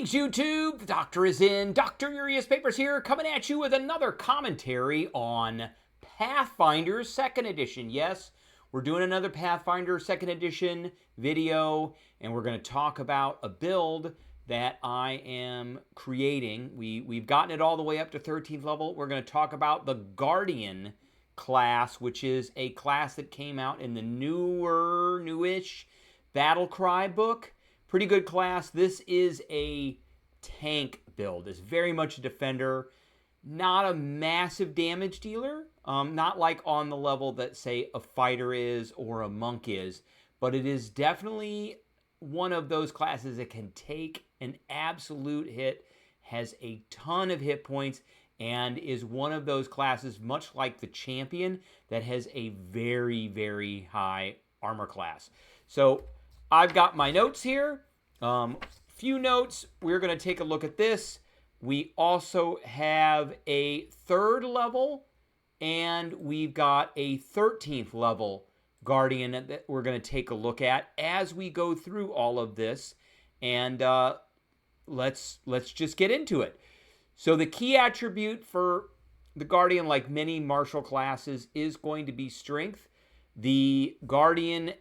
Greetings, YouTube. The Doctor is in. Dr. Urias Papers here, coming at you with another commentary on Pathfinder 2nd Edition. Yes, we're doing another Pathfinder 2nd Edition video, and we're going to talk about a build that I am creating. We've gotten it all the way up to 13th level. We're going to talk about the Guardian class, which is a class that came out in the newish Battle Cry book. Pretty good class. This is a tank build. It's very much a defender, not a massive damage dealer, not like on the level that, say, a fighter is or a monk is, but it is definitely one of those classes that can take an absolute hit, has a ton of hit points, and is one of those classes, much like the champion, that has a very, very high armor class. So I've got my notes here. Few notes. We're going to take a look at this. We also have a 3rd level, and we've got a 13th level Guardian that we're going to take a look at as we go through all of this. And let's just get into it. So the key attribute for the Guardian, like many martial classes, is going to be strength. The Guardian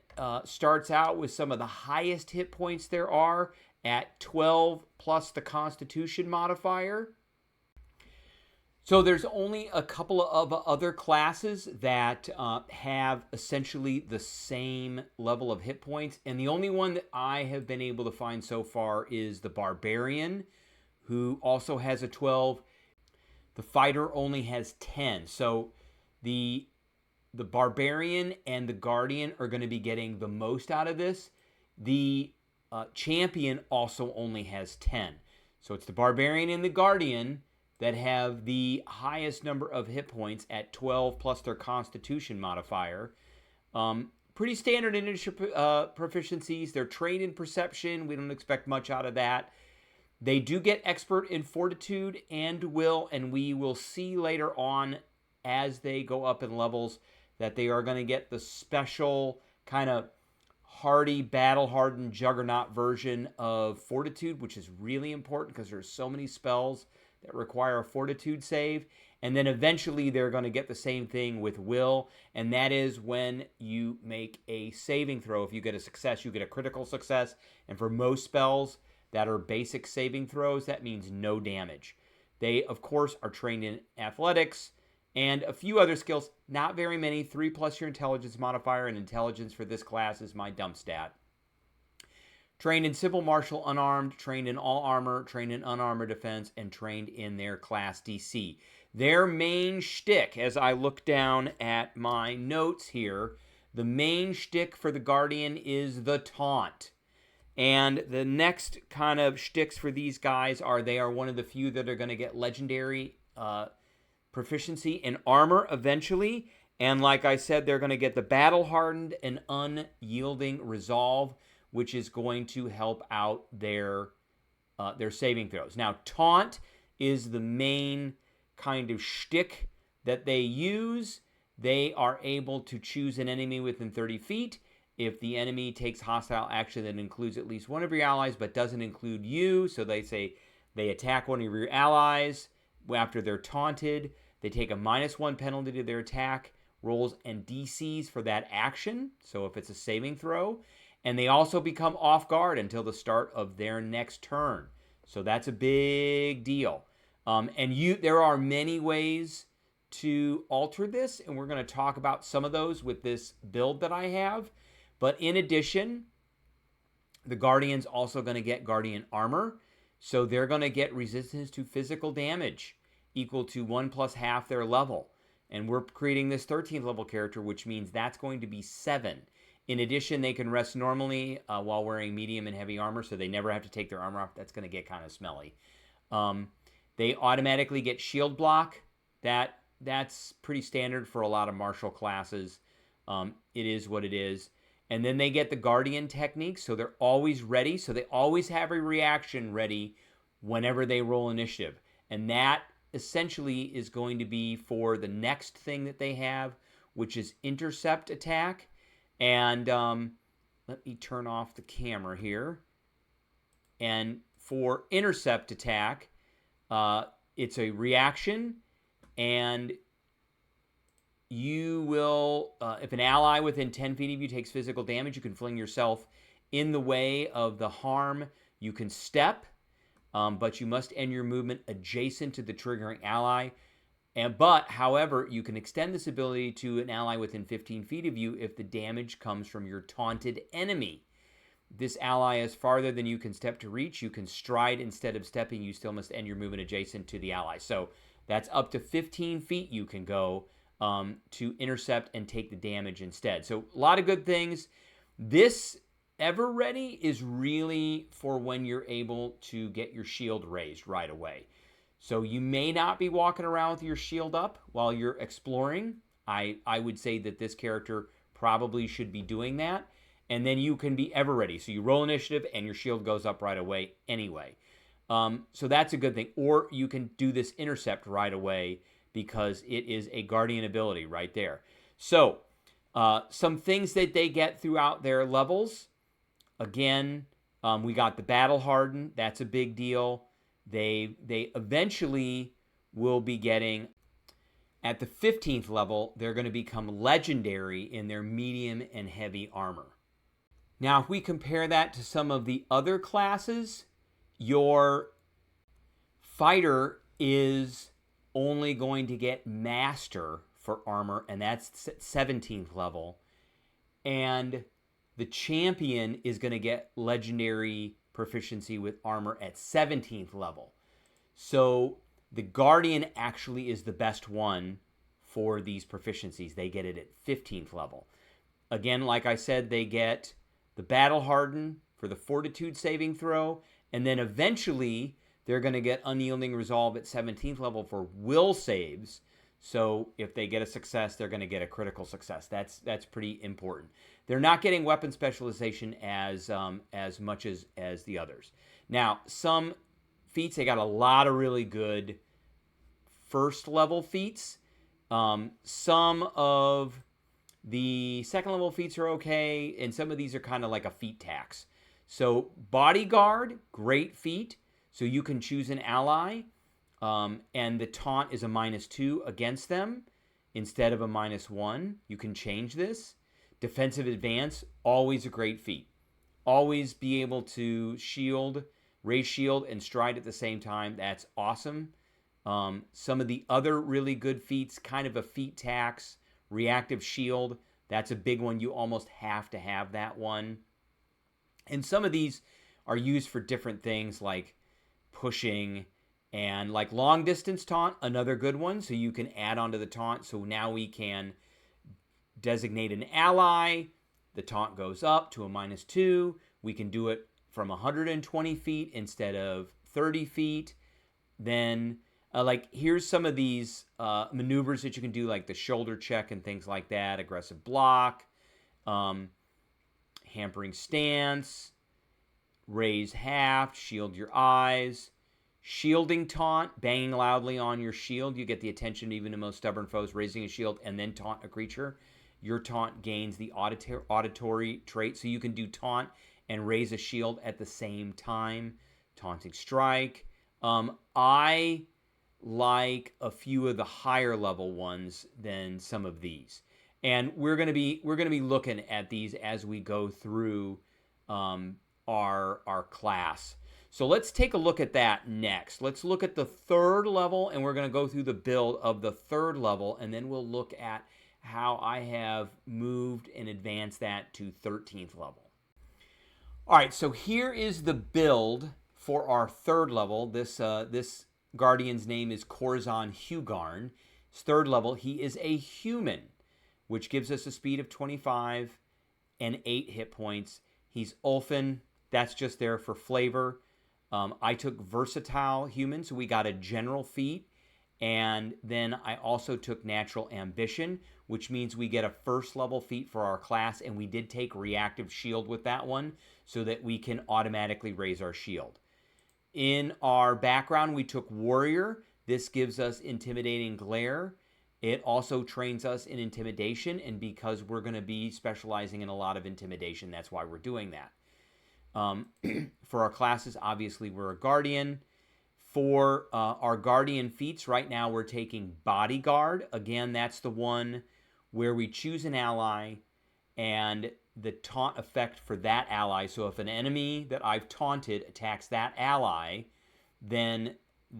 starts out with some of the highest hit points there are at 12 plus the Constitution modifier. So there's only a couple of other classes that have essentially the same level of hit points. And the only one that I have been able to find so far is the Barbarian, who also has a 12. The Fighter only has 10. So the Barbarian and the Guardian are going to be getting the most out of this. The Champion also only has 10. So it's the Barbarian and the Guardian that have the highest number of hit points at 12 plus their Constitution modifier. Pretty standard initiative proficiencies. They're trained in Perception. We don't expect much out of that. They do get Expert in Fortitude and Will, and we will see later on as they go up in levels that they are going to get the special kind of hardy, battle-hardened Juggernaut version of Fortitude, which is really important because there's so many spells that require a Fortitude save. And then eventually they're going to get the same thing with Will, and that is when you make a saving throw. If you get a success, you get a critical success. And for most spells that are basic saving throws, that means no damage. They, of course, are trained in athletics, and a few other skills, not very many. 3 plus your intelligence modifier, and intelligence for this class is my dump stat. Trained in simple martial unarmed, trained in all armor, trained in unarmored defense, and trained in their class DC. Their main shtick, as I look down at my notes here, the main shtick for the Guardian is the taunt. And the next kind of shticks for these guys are they are one of the few that are going to get legendary proficiency in armor eventually, and like I said, they're going to get the battle-hardened and unyielding resolve, which is going to help out their saving throws. Now, taunt is the main kind of shtick that they use. They are able to choose an enemy within 30 feet. If the enemy takes hostile action that includes at least one of your allies but doesn't include you, so they say they attack one of your allies after they're taunted, they take a -1 penalty to their attack rolls and DCs for that action, so if it's a saving throw, and they also become off guard until the start of their next turn. So that's a big deal. There are many ways to alter this, and we're going to talk about some of those with this build that I have. But in addition, the Guardian's also going to get Guardian Armor, so they're going to get resistance to physical damage equal to 1 plus half their level. And we're creating this 13th level character, which means that's going to be 7. In addition, they can rest normally while wearing medium and heavy armor, so they never have to take their armor off. That's going to get kind of smelly. They automatically get shield block. That's pretty standard for a lot of martial classes. It is what it is. And then they get the Guardian technique, so they're always ready. So they always have a reaction ready whenever they roll initiative. And that essentially is going to be for the next thing that they have, which is intercept attack. And let me turn off the camera here. And for intercept attack, it's a reaction, and you will, if an ally within 10 feet of you takes physical damage, you can fling yourself in the way of the harm. You can step, but you must end your movement adjacent to the triggering ally. However, you can extend this ability to an ally within 15 feet of you if the damage comes from your taunted enemy. This ally is farther than you can step to reach. You can stride instead of stepping. You still must end your movement adjacent to the ally. So that's up to 15 feet you can go to intercept and take the damage instead. So a lot of good things. This Ever Ready is really for when you're able to get your shield raised right away. So you may not be walking around with your shield up while you're exploring. I would say that this character probably should be doing that. And then you can be ever ready. So you roll initiative and your shield goes up right away anyway. So that's a good thing. Or you can do this intercept right away because it is a guardian ability right there. So some things that they get throughout their levels. Again, we got the battle hardened. That's a big deal. They eventually will be getting, at the 15th level, they're going to become legendary in their medium and heavy armor. Now, if we compare that to some of the other classes, your fighter is only going to get master for armor, and that's 17th level. And the champion is going to get legendary proficiency with armor at 17th level. So the guardian actually is the best one for these proficiencies. They get it at 15th level. Again, like I said, they get the battle harden for the fortitude saving throw, and then eventually they're going to get unyielding resolve at 17th level for will saves. So if they get a success, they're going to get a critical success. That's pretty important. They're not getting weapon specialization as much as the others. Now, some feats, they got a lot of really good first level feats. Some of the second level feats are okay, and some of these are kind of like a feat tax. So bodyguard, great feat. So you can choose an ally, and the taunt is a -2 against them instead of a -1. You can change this. Defensive advance, always a great feat. Always be able to shield, raise shield, and stride at the same time. That's awesome. Some of the other really good feats, kind of a feat tax, reactive shield. That's a big one. You almost have to have that one. And some of these are used for different things like pushing and like long distance taunt, another good one. So you can add on to the taunt. So now we can designate an ally. The taunt goes up to a -2. We can do it from 120 feet instead of 30 feet. Then here's some of these maneuvers that you can do, like the shoulder check and things like that, aggressive block, hampering stance, raise half, shield your eyes, shielding taunt, banging loudly on your shield. You get the attention of even the most stubborn foes, raising a shield and then taunt a creature. Your taunt gains the auditory trait, so you can do taunt and raise a shield at the same time. Taunting strike. I like a few of the higher level ones than some of these, and we're gonna be looking at these as we go through our class. So let's take a look at that next. Let's look at the 3rd level, and we're going to go through the build of the 3rd level, and then we'll look at how I have moved and advanced that to 13th level. All right, so here is the build for our 3rd level. This Guardian's name is Corazon Hugarn. His 3rd level, he is a human, which gives us a speed of 25 and 8 hit points. He's Ulfin. That's just there for flavor. I took versatile human, so we got a general feat. And then I also took natural ambition, which means we get a 1st level feat for our class. And we did take reactive shield with that one so that we can automatically raise our shield. In our background, we took warrior. This gives us intimidating glare. It also trains us in intimidation. And because we're going to be specializing in a lot of intimidation, that's why we're doing that. For our classes, obviously, we're a guardian. For our guardian feats, right now we're taking bodyguard. Again, that's the one where we choose an ally and the taunt effect for that ally. So if an enemy that I've taunted attacks that ally, then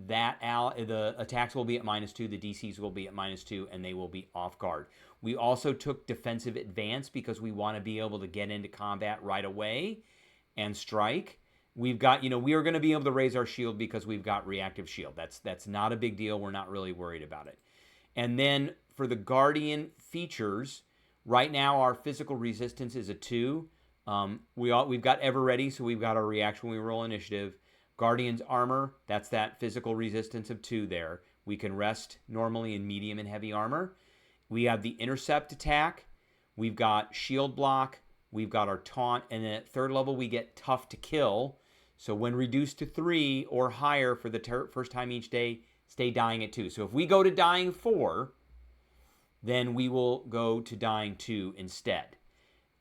the attacks will be at -2, the DCs will be at -2, and they will be off guard. We also took defensive advance because we want to be able to get into combat right away and strike. We've got, we are going to be able to raise our shield because we've got reactive shield. That's not a big deal. We're not really worried about it. And then for the guardian features, right now our physical resistance is a 2. We've got ever ready, so we've got our reaction when we roll initiative. Guardian's armor, that's that physical resistance of 2 there. We can rest normally in medium and heavy armor. We have the intercept attack. We've got shield block. We've got our taunt. And then at 3rd level, we get tough to kill. So when reduced to 3 or higher for the first time each day, stay dying at 2. So if we go to dying 4, then we will go to dying 2 instead.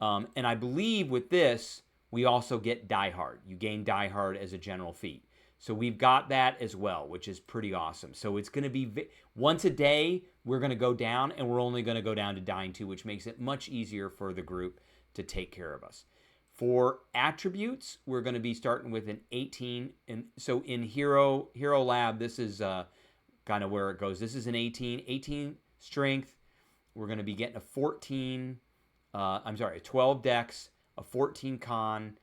And I believe with this, we also get Die Hard. You gain Die Hard as a general feat. So we've got that as well, which is pretty awesome. So it's going to be once a day, we're going to go down, and we're only going to go down to dying 2, which makes it much easier for the group to take care of us. For attributes, we're going to be starting with an 18. And so in Hero Lab, this is kind of where it goes. This is an 18. 18 strength. We're going to be getting a 14. A 12 dex, a 14 con,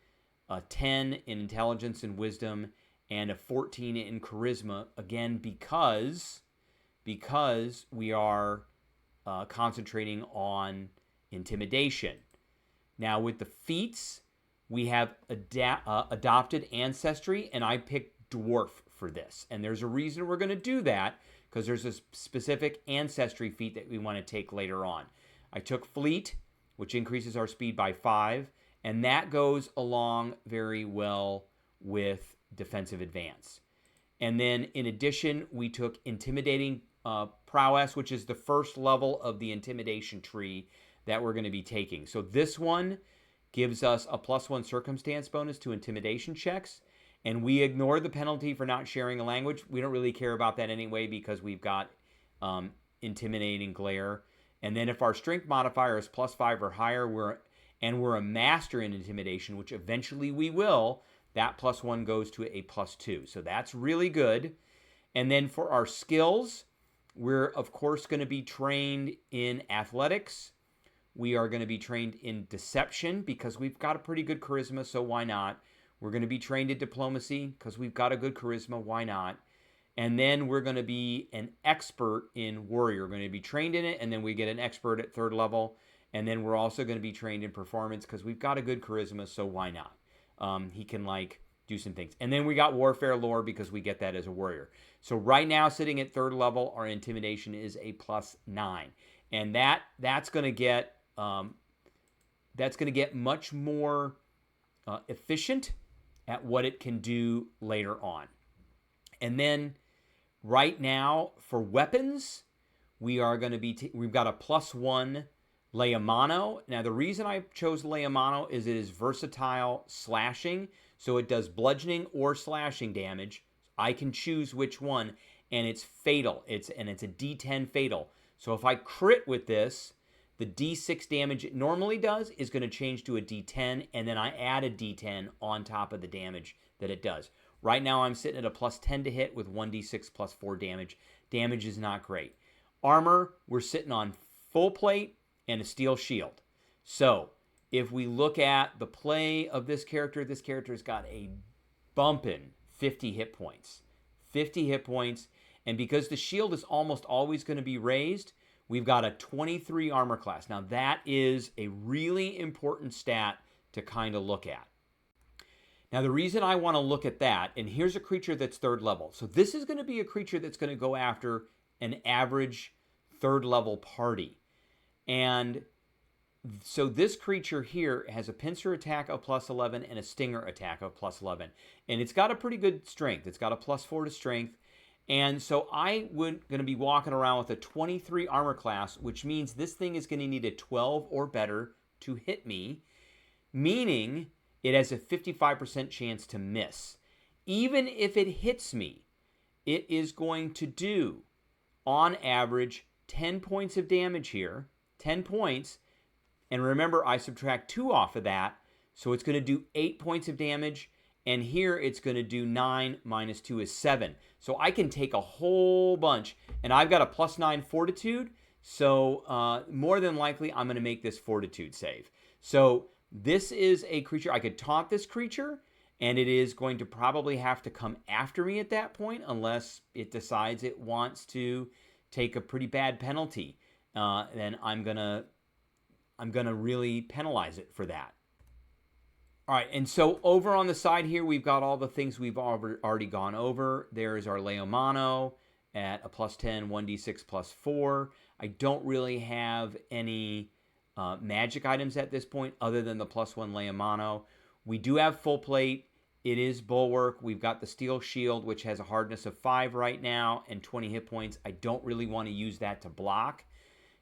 a 10 in intelligence and wisdom, and a 14 in charisma. Again, because we are concentrating on intimidation. Now, with the feats, we have adopted ancestry, and I picked dwarf for this. And there's a reason we're going to do that, because there's a specific ancestry feat that we want to take later on. I took fleet, which increases our speed by 5, and that goes along very well with defensive advance. And then, in addition, we took intimidating prowess, which is the first level of the intimidation tree that we're going to be taking. So this one gives us a +1 circumstance bonus to intimidation checks, and we ignore the penalty for not sharing a language. We don't really care about that anyway because we've got intimidating glare. And then if our strength modifier is +5 or higher, we're a master in intimidation, which eventually we will, that +1 goes to a +2. So that's really good. And then for our skills, we're of course going to be trained in athletics. We are going to be trained in deception because we've got a pretty good charisma, so why not? We're going to be trained in diplomacy because we've got a good charisma, why not? And then we're going to be an expert in warrior. We're going to be trained in it, and then we get an expert at 3rd level. And then we're also going to be trained in performance because we've got a good charisma, so why not? He can do some things. And then we got warfare lore because we get that as a warrior. So right now, sitting at 3rd level, our intimidation is a +9. And that's going to get much more efficient at what it can do later on. And then right now for weapons, we are going to be we've got a +1 Leomano. Now the reason I chose Leomano is it is versatile slashing, so it does bludgeoning or slashing damage. I can choose which one, and it's fatal. It's a D10 fatal. So if I crit with this, the D6 damage it normally does is going to change to a D10, and then I add a D10 on top of the damage that it does. Right now I'm sitting at a +10 to hit with 1d6 +4 damage. Damage is not great. Armor, we're sitting on full plate and a steel shield. So if we look at the play of this character's got a bumpin' 50 hit points. 50 hit points, and because the shield is almost always going to be raised, we've got a 23 armor class. Now that is a really important stat to kind of look at. Now the reason I want to look at that, and here's a creature that's 3rd level. So this is going to be a creature that's going to go after an average 3rd level party. And so this creature here has a pincer attack of +11 and a stinger attack of +11. And it's got a pretty good strength. It's got a +4 to strength. And so I'm going to be walking around with a 23 armor class, which means this thing is going to need a 12 or better to hit me, meaning it has a 55% chance to miss. Even if it hits me, it is going to do, on average, 10 points of damage here. 10 points. And remember, I subtract 2 off of that. So it's going to do 8 points of damage. And here it's going to do 9 minus 2 is 7. So I can take a whole bunch. And I've got a +9 fortitude. So more than likely, I'm going to make this fortitude save. So this is a creature. I could taunt this creature. And it is going to probably have to come after me at that point, unless it decides it wants to take a pretty bad penalty. Then I'm gonna really penalize it for that. All right, and so over on the side here, we've got all the things we've already gone over. There is our Leomano at a +10, 1d6 +4. I don't really have any magic items at this point other than the +1 Leomano. We do have full plate. It is Bulwark. We've got the Steel Shield, which has a hardness of 5 right now and 20 hit points. I don't really want to use that to block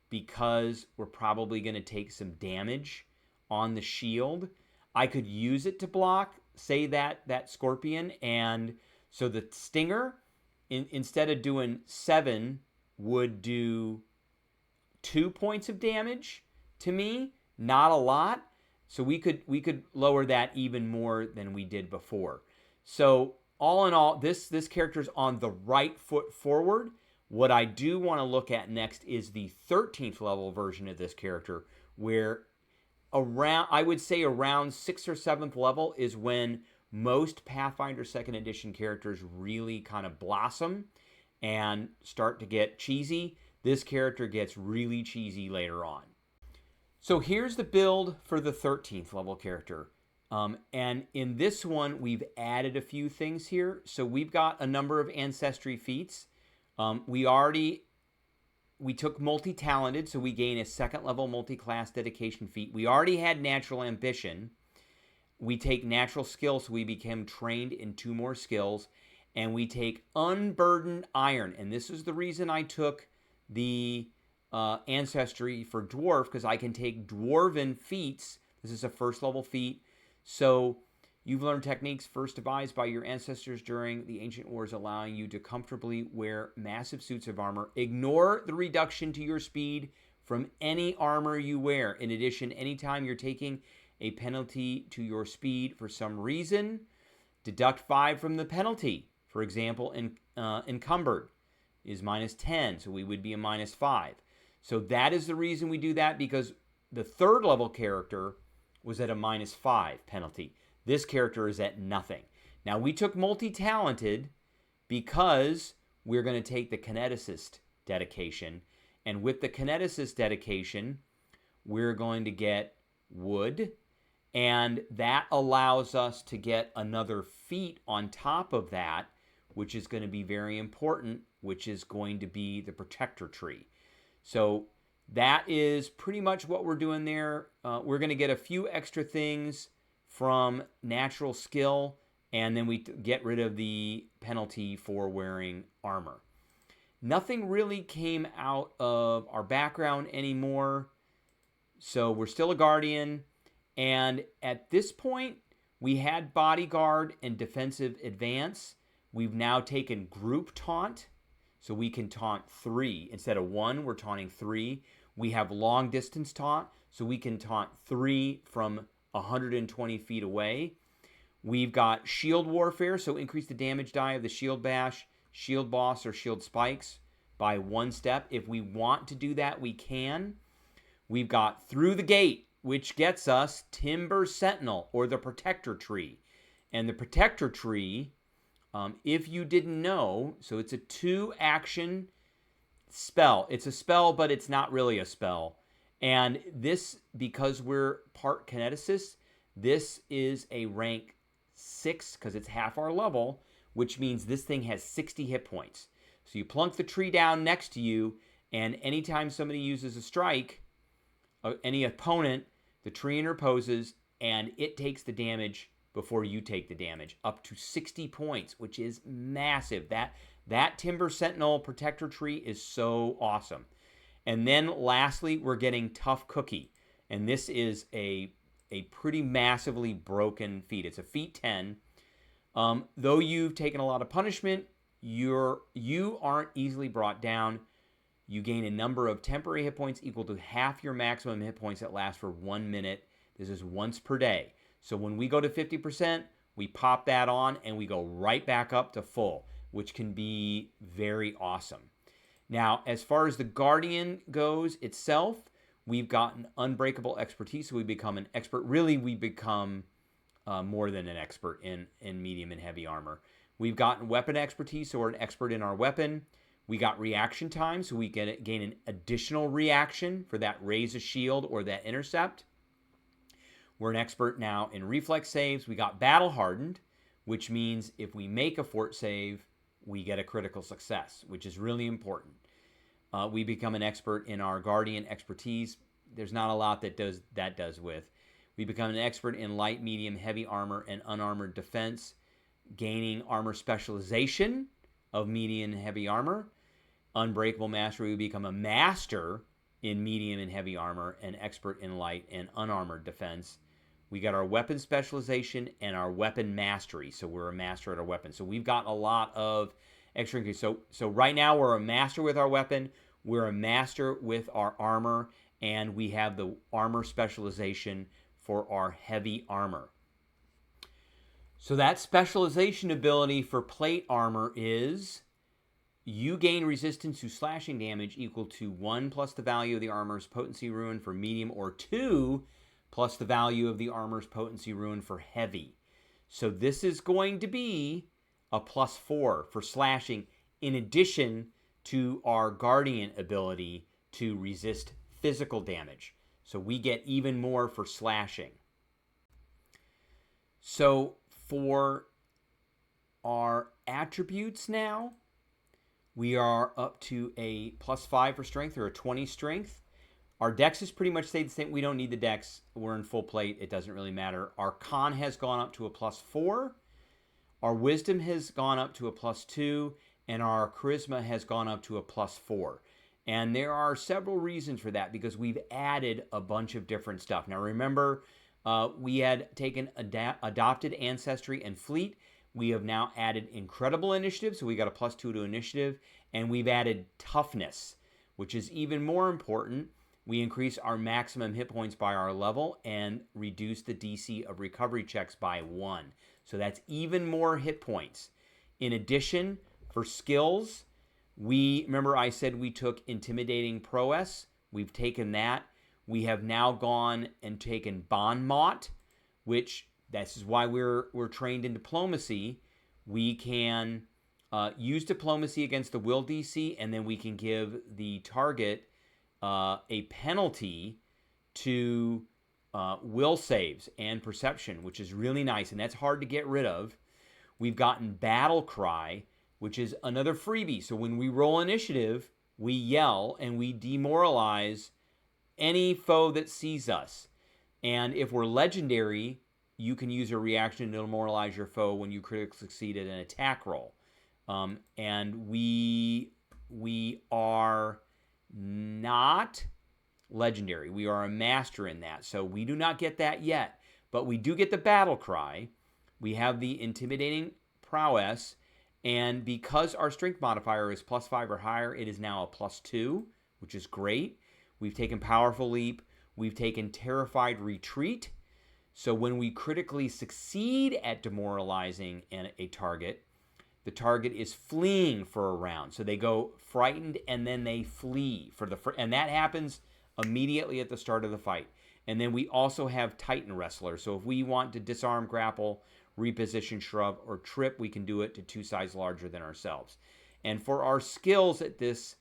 because we're probably going to take some damage on the shield. I could use it to block, say that Scorpion, and so the Stinger, instead of doing 7, would do 2 points of damage to me. Not a lot. So we could lower that even more than we did before. So all in all, this character's on the right foot forward. What I do want to look at next is the 13th level version of this character, where I would say around 6th or 7th level is when most Pathfinder 2nd Edition characters really kind of blossom and start to get cheesy. This character gets really cheesy later on. So here's the build for the 13th level character. And in this one, we've added a few things here. So we've got a number of ancestry feats. We took multi-talented, so we gain a 2nd level multi-class dedication feat. We already had natural ambition. We take natural skill, so we become trained in 2 more skills. And we take unburdened iron. And this is the reason I took the ancestry for dwarf, because I can take dwarven feats. This is a 1st level feat. So you've learned techniques first devised by your ancestors during the ancient wars, allowing you to comfortably wear massive suits of armor. Ignore the reduction to your speed from any armor you wear. In addition, anytime you're taking a penalty to your speed for some reason, deduct 5 from the penalty. For example, encumbered is -10, so we would be a -5. So that is the reason we do that, because the 3rd level character was at a -5 penalty. This character is at nothing. Now, we took multi-talented because we're going to take the kineticist dedication. And with the kineticist dedication, we're going to get wood. And that allows us to get another feat on top of that, which is going to be very important, which is going to be the protector tree. So that is pretty much what we're doing there. We're going to get a few extra things from natural skill, and then we get rid of the penalty for wearing armor. Nothing really came out of our background anymore, so we're still a guardian. And at this point, we had bodyguard and defensive advance. We've now taken group taunt. So we can taunt 3. Instead of 1, we're taunting 3. We have long distance taunt, so we can taunt 3 from 120 feet away. We've got shield warfare, so increase the damage die of the shield bash, shield boss, or shield spikes by 1 step. If we want to do that, we can. We've got through the gate, which gets us Timber Sentinel, or the protector tree. And the protector tree, if you didn't know, so it's a 2-action spell. It's a spell, but it's not really a spell. And this, because we're part kineticist, this is a rank 6, because it's half our level, which means this thing has 60 hit points. So you plunk the tree down next to you, and anytime somebody uses a strike, any opponent, the tree interposes, and it takes the damage before you take the damage, up to 60 points, which is massive. That Timber Sentinel protector tree is so awesome. And then lastly, we're getting Tough Cookie. And this is a a pretty massively broken feat. It's a feat 10. Though you've taken a lot of punishment, you aren't easily brought down. You gain a number of temporary hit points equal to half your maximum hit points that last for 1 minute. This is once per day. So when we go to 50%, we pop that on and we go right back up to full, which can be very awesome. Now, as far as the Guardian goes itself, we've gotten unbreakable expertise, so we become an expert. Really, we become more than an expert in medium and heavy armor. We've gotten weapon expertise, so we're an expert in our weapon. We got reaction time, so we gain an additional reaction for that raise a shield or that intercept. We're an expert now in reflex saves. We got battle hardened, which means if we make a fort save, we get a critical success, which is really important. We become an expert in our Guardian expertise. There's not a lot that does with. We become an expert in light, medium, heavy armor, and unarmored defense, gaining armor specialization of medium and heavy armor. Unbreakable mastery, we become a master in medium and heavy armor, and expert in light and unarmored defense. We got our weapon specialization and our weapon mastery, so we're a master at our weapon. So we've got a lot of extra increase. So right now we're a master with our weapon, we're a master with our armor, and we have the armor specialization for our heavy armor. So that specialization ability for plate armor is you gain resistance to slashing damage equal to 1 plus the value of the armor's potency rune for medium, or 2 plus the value of the armor's potency rune for heavy. So this is going to be a +4 for slashing, in addition to our Guardian ability to resist physical damage. So we get even more for slashing. So for our attributes now, we are up to a +5 for strength, or a 20 strength. Our dex has pretty much stayed the same. We don't need the dex. We're in full plate. It doesn't really matter. Our con has gone up to a +4. Our wisdom has gone up to a +2. And our charisma has gone up to a +4. And there are several reasons for that, because we've added a bunch of different stuff. Now remember, we had taken adopted ancestry and fleet. We have now added incredible initiative, so we got a +2 to initiative. And we've added toughness, which is even more important. We increase our maximum hit points by our level and reduce the DC of recovery checks by 1. So that's even more hit points. In addition, for skills, remember I said we took intimidating prowess. We've taken that. We have now gone and taken bon mot, which this is why we're trained in diplomacy. We can use diplomacy against the will DC, and then we can give the target a penalty to will saves and perception, which is really nice, and that's hard to get rid of. We've gotten battle cry, which is another freebie. So when we roll initiative, we yell and we demoralize any foe that sees us. And if we're legendary, you can use a reaction to demoralize your foe when you critically succeed at an attack roll. And we are not legendary. We are a master in that. So we do not get that yet. But we do get the battle cry. We have the intimidating prowess. And because our strength modifier is +5 or higher, it is now a +2, which is great. We've taken powerful leap. We've taken terrified retreat. So when we critically succeed at demoralizing a target, the target is fleeing for a round. So they go frightened and then they flee and that happens immediately at the start of the fight. And then we also have Titan Wrestler. So if we want to disarm, grapple, reposition, shrub, or trip, we can do it to 2 sizes larger than ourselves. And for our skills at this,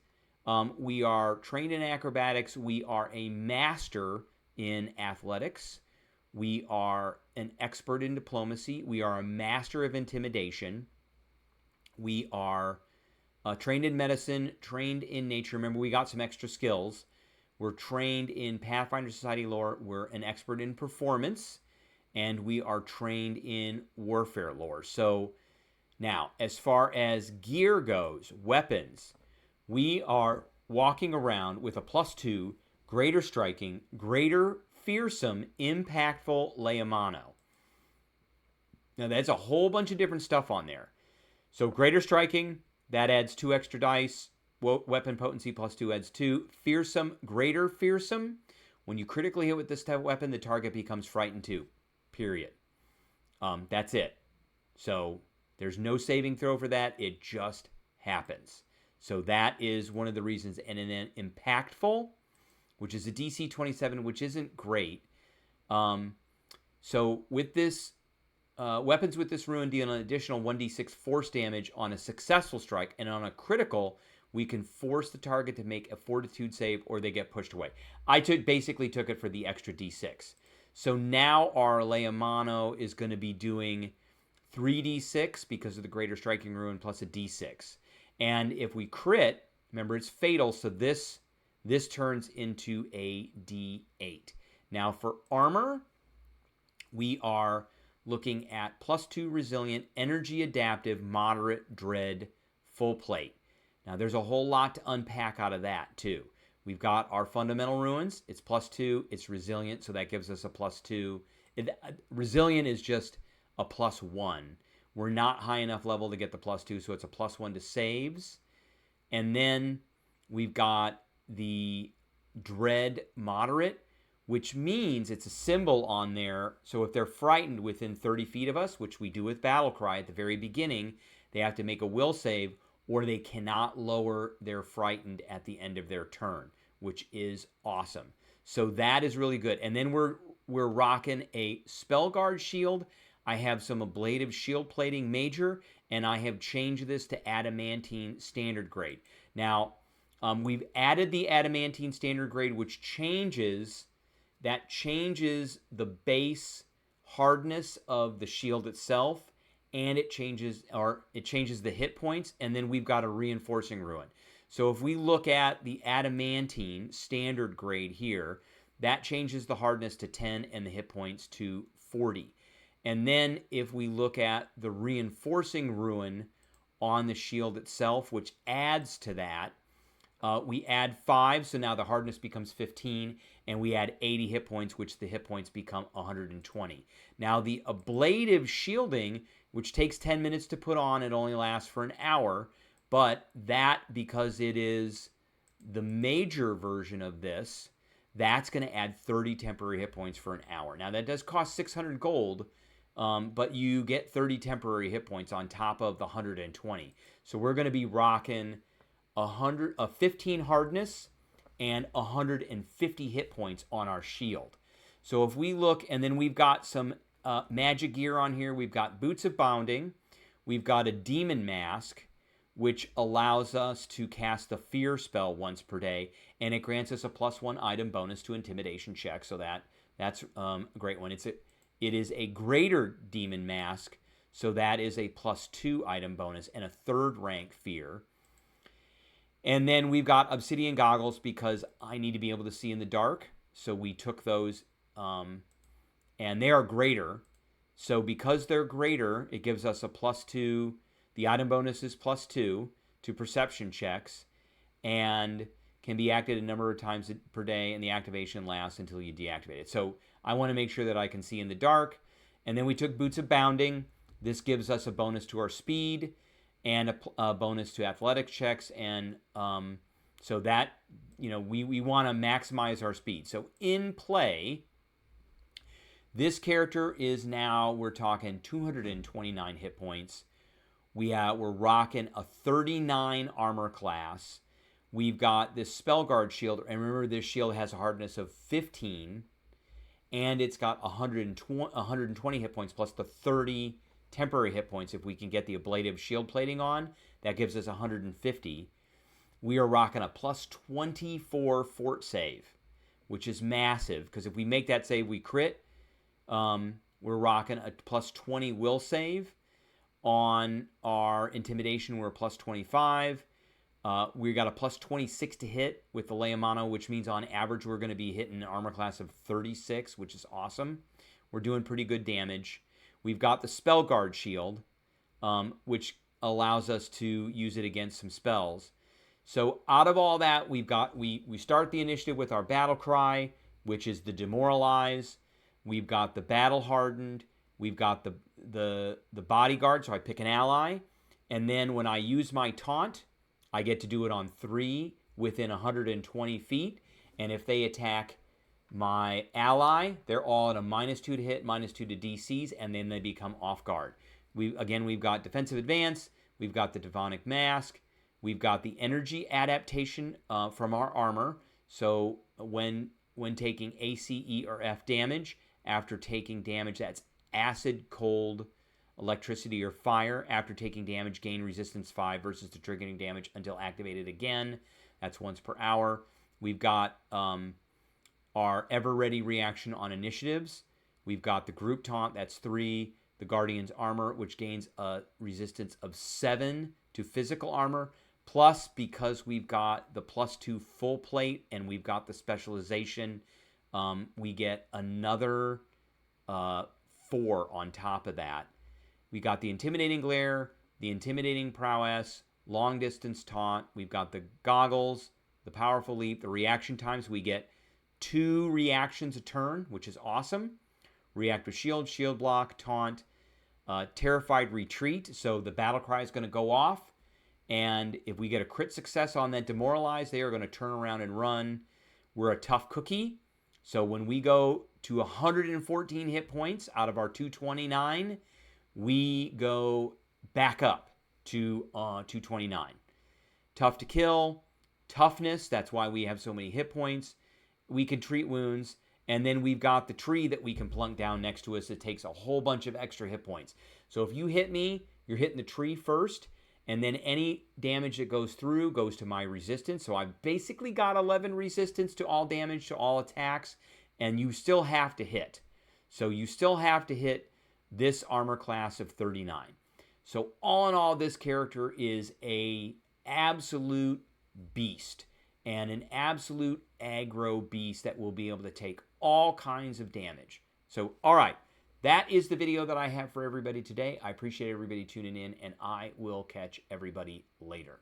we are trained in acrobatics. We are a master in athletics. We are an expert in diplomacy. We are a master of intimidation. We are trained in medicine, trained in nature. Remember, we got some extra skills. We're trained in Pathfinder Society lore. We're an expert in performance. And we are trained in warfare lore. So now, as far as gear goes, weapons, we are walking around with a +2, greater striking, greater fearsome, impactful Leomano. Now, that's a whole bunch of different stuff on there. So, greater striking, that adds 2 extra dice. Weapon potency +2 adds 2. Fearsome, greater fearsome. When you critically hit with this type of weapon, the target becomes frightened too. Period. That's it. So, there's no saving throw for that. It just happens. So, that is one of the reasons. And then impactful, which is a DC 27, which isn't great. So, with this, weapons with this ruin deal an additional 1d6 force damage on a successful strike, and on a critical, we can force the target to make a fortitude save or they get pushed away. I basically took it for the extra d6. So now our Leomano is going to be doing 3d6 because of the greater striking ruin plus a d6. And if we crit, remember it's fatal, so this turns into a d8. Now for armor, we are looking at +2 resilient, energy adaptive, moderate, dread, full plate. Now there's a whole lot to unpack out of that too. We've got our fundamental ruins. It's +2. It's resilient, so that gives us a +2. Resilient is just a +1. We're not high enough level to get the +2, so it's a +1 to saves. And then we've got the dread moderate, which means it's a symbol on there. So if they're frightened within 30 feet of us, which we do with Battlecry at the very beginning, they have to make a will save, or they cannot lower their frightened at the end of their turn, which is awesome. So that is really good. And then we're rocking a Spell Guard shield. I have some ablative shield plating major, and I have changed this to adamantine standard grade. Now, we've added the adamantine standard grade, which changes the base hardness of the shield itself, and it changes the hit points, and then we've got a reinforcing ruin. So if we look at the adamantine standard grade here, that changes the hardness to 10 and the hit points to 40. And then if we look at the reinforcing ruin on the shield itself, which adds to that, we add 5, so now the hardness becomes 15, and we add 80 hit points, which the hit points become 120. Now the ablative shielding, which takes 10 minutes to put on, it only lasts for an hour, but that, because it is the major version of this, that's going to add 30 temporary hit points for an hour. Now that does cost 600 gold, but you get 30 temporary hit points on top of the 120. So we're going to be rocking 15 hardness and 150 hit points on our shield. So if we look, and then we've got some magic gear on here. We've got Boots of Bounding. We've got a Demon Mask, which allows us to cast the Fear spell once per day, and it grants us a +1 item bonus to intimidation check. So that's a great one. It is a greater Demon Mask, so that is a +2 item bonus and a 3rd rank Fear. And then we've got Obsidian Goggles because I need to be able to see in the dark. So we took those, and they are greater. So because they're greater, it gives us a +2. The item bonus is +2 to perception checks, and can be activated a number of times per day, and the activation lasts until you deactivate it. So I want to make sure that I can see in the dark. And then we took Boots of Bounding. This gives us a bonus to our speed and a bonus to athletic checks, and so that, we want to maximize our speed. So in play, this character is now, we're talking 229 hit points. We're rocking a 39 armor class. We've got this Spell Guard shield, and remember this shield has a hardness of 15, and it's got 120 hit points plus the 30 temporary hit points. If we can get the ablative shield plating on, that gives us 150. We are rocking a +24 fort save, which is massive, because if we make that save, we crit. We're rocking a +20 will save. On our intimidation, we're a +25. We got a +26 to hit with the Leomano, which means on average we're going to be hitting an armor class of 36, which is awesome. We're doing pretty good damage. We've got the Spell Guard shield, which allows us to use it against some spells. So out of all that, we start the initiative with our battle cry. which is the demoralize. We've got the battle hardened. We've got the bodyguard, so I pick an ally. And then when I use my taunt, I get to do it on 3 within 120 feet. And if they attack my ally, they're all at a -2 to hit, -2 to DCs, and then they become off guard. We've got defensive advance. We've got the demonic mask. We've got the energy adaptation from our armor. So when taking A, C, E, or F damage, after taking damage that's acid, cold, electricity, or fire, after taking damage, gain resistance 5 versus the triggering damage until activated again. That's once per hour. We've got our ever-ready reaction on initiatives. We've got the group taunt, that's 3. The Guardian's armor, which gains a resistance of 7 to physical armor. Plus, because we've got the +2 full plate and we've got the specialization, we get another 4 on top of that. We got the intimidating glare, the intimidating prowess, long distance taunt. We've got the goggles, the powerful leap, the reaction times. We get 2 reactions a turn, which is awesome. React with shield, shield block, taunt, terrified retreat. So the battle cry is going to go off. And if we get a crit success on that demoralize, they are going to turn around and run. We're a tough cookie. So when we go to 114 hit points out of our 229, we go back up to 229. Tough to kill, toughness, that's why we have so many hit points. We can treat wounds, and then we've got the tree that we can plunk down next to us that takes a whole bunch of extra hit points. So if you hit me, you're hitting the tree first, and then any damage that goes through goes to my resistance. So I've basically got 11 resistance to all damage, to all attacks, and you still have to hit. So you still have to hit this armor class of 39. So all in all, this character is a absolute beast and an absolute aggro beast that will be able to take all kinds of damage. So, all right, that is the video that I have for everybody today. I appreciate everybody tuning in, and I will catch everybody later.